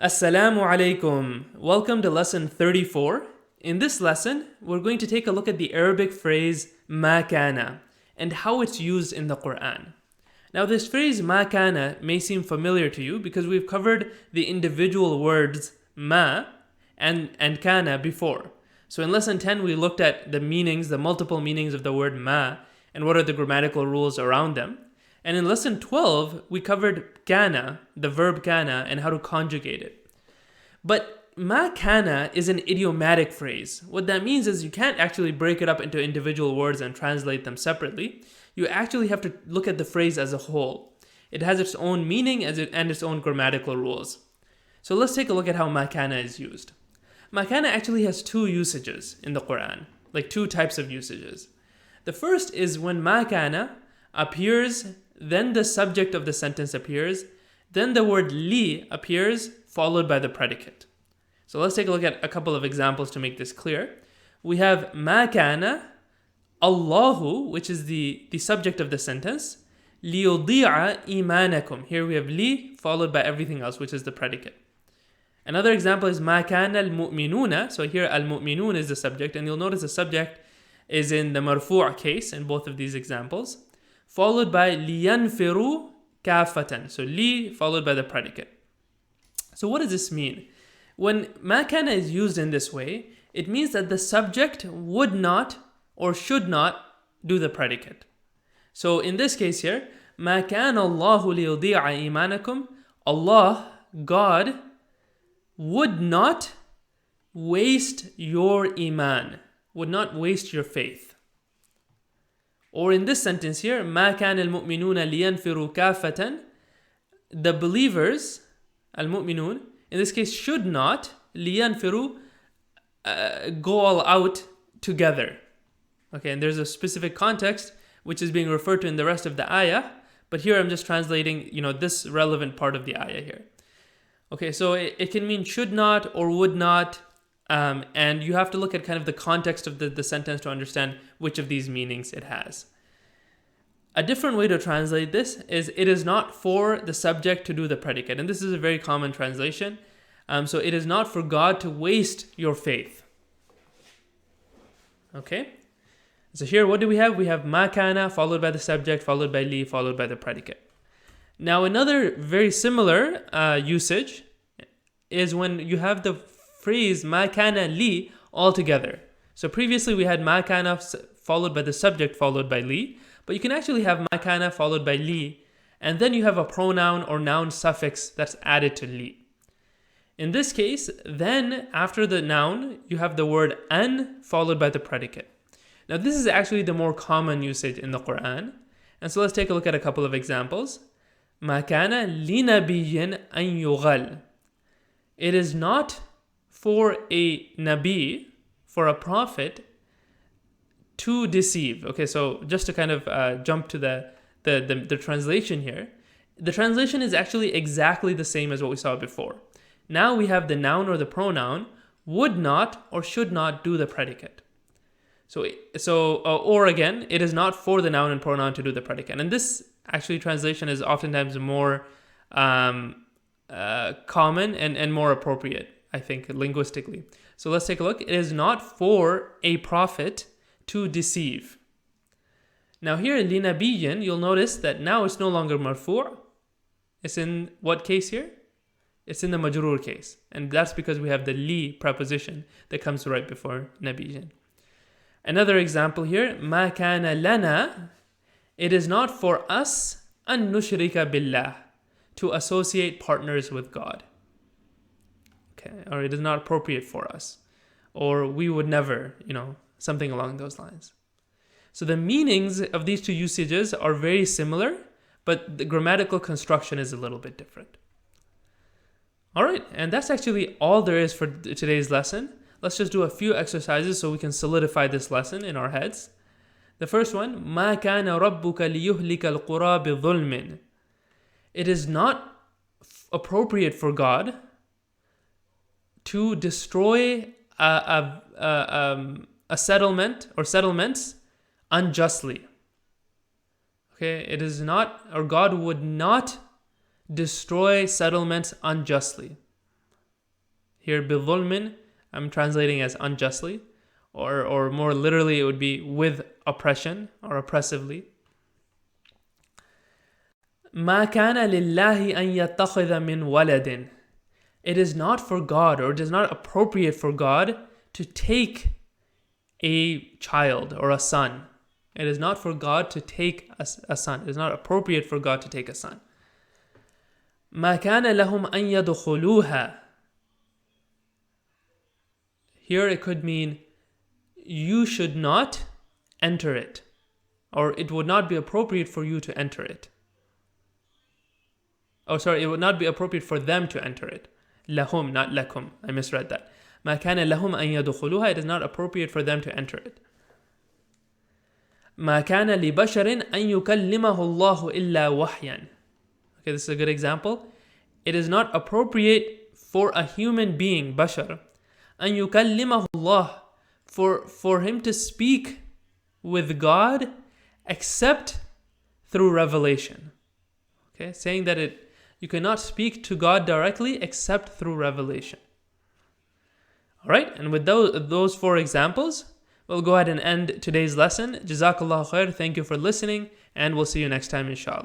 Assalamu alaikum. Welcome to lesson 34. In this lesson, we're going to take a look at the Arabic phrase ma kana and how it's used in the Quran. Now, this phrase ma kana may seem familiar to you because we've covered the individual words ma and kana before. So in lesson 10, we looked at the meanings, the multiple meanings of the word ma and what are the grammatical rules around them. And in lesson 12, we covered kana, the verb kana, and how to conjugate it. But ma kana is an idiomatic phrase. What that means is you can't actually break it up into individual words and translate them separately. You actually have to look at the phrase as a whole. It has its own meaning and its own grammatical rules. So let's take a look at how ma kana is used. Ma kana actually has two usages in the Quran, like two types of usages. The first is when ma kana appears, then the subject of the sentence appears, then the word li appears, followed by the predicate. So let's take a look at a couple of examples to make this clear. We have ma kana Allahu, which is the subject of the sentence, liyudi'a imanakum. Here we have li followed by everything else, which is the predicate. Another example is ma kana al-mu'minuna. So here al-mu'minun is the subject, and you'll notice the subject is in the marfu' case in both of these examples, followed by liyanfiru kafatan. So li followed by the predicate. So what does this mean? When ma kana is used in this way, it means that the subject would not or should not do the predicate. So in this case here, ma kana Allahu liyudi'a imanakum. Allah, God, would not waste your iman, would not waste your faith. Or in this sentence here, ma kana al-mu'minuna liyanfiru kafatan. The believers, al-mu'minun, in this case should not, liyanfiru, go all out together. Okay, and there's a specific context which is being referred to in the rest of the ayah, but here I'm just translating, this relevant part of the ayah here. Okay, so it can mean should not or would not, and you have to look at kind of the context of the sentence to understand which of these meanings it has. A different way to translate this is it is not for the subject to do the predicate, and this is a very common translation. So it is not for God to waste your faith. Okay? So here what do we have? We have ma kana followed by the subject, followed by li, followed by the predicate. Now another very similar usage is when you have the phrase ma kana li all together. So previously we had ma kana followed by the subject followed by li, but you can actually have ma kana followed by li, and then you have a pronoun or noun suffix that's added to li. In this case, then after the noun, you have the word an followed by the predicate. Now this is actually the more common usage in the Quran, and so let's take a look at a couple of examples. Ma kana linabiyyin an yughal. It is not for a nabi, for a prophet, to deceive. Okay, so just to kind of jump to the translation here, the translation is actually exactly the same as what we saw before. Now we have the noun or the pronoun would not or should not do the predicate. Or again, it is not for the noun and pronoun to do the predicate. And this actually translation is oftentimes more common and more appropriate, I think, linguistically. So let's take a look. It is not for a prophet to deceive. Now here in linabiyyin, you'll notice that now it's no longer marfu'. It's in what case here? It's in the majroor case. And that's because we have the li preposition that comes right before nabiyyin. Another example here, ma kana lana. It is not for us an nushrika billah, to associate partners with God. Okay, or it is not appropriate for us, or we would never, something along those lines. So the meanings of these two usages are very similar, but the grammatical construction is a little bit different. All right, and that's actually all there is for today's lesson. Let's just do a few exercises so we can solidify this lesson in our heads. The first one, مَا كَانَ رَبُّكَ لِيُهْلِكَ الْقُرَى بِظُلْمٍ. It is not appropriate for God to destroy a settlement or settlements unjustly. Okay, it is not, or God would not destroy settlements unjustly. Here, بِظُلْمٍ, I'm translating as unjustly, or more literally, it would be with oppression or oppressively. مَا كَانَ لِلَّهِ أَن يَتَّخِذَ مِنْ وَلَدٍ. It is not for God, or it is not appropriate for God to take a child or a son. It is not for God to take a son. It is not appropriate for God to take a son. مَا كَانَ لَهُمْ أَن يَدْخُلُوهَا. Here it could mean you should not enter it, or it would not be appropriate for you to enter it. Oh, sorry, it would not be appropriate for them to enter it. Lahum, not lakum. I misread that. مَا كَانَ لَهُمْ أَن يَدْخُلُوهَا. It is not appropriate for them to enter it. مَا كَانَ لِبَشَرٍ أَن يُكَلِّمَهُ اللَّهُ إِلَّا وَحْيًا. Okay, this is a good example. It is not appropriate for a human being, bashar, أن يكلمه الله, for him to speak with God except through revelation. Okay, saying that you cannot speak to God directly except through revelation. Alright, and with those 4 examples, we'll go ahead and end today's lesson. Jazakallahu khair, thank you for listening, and we'll see you next time inshallah.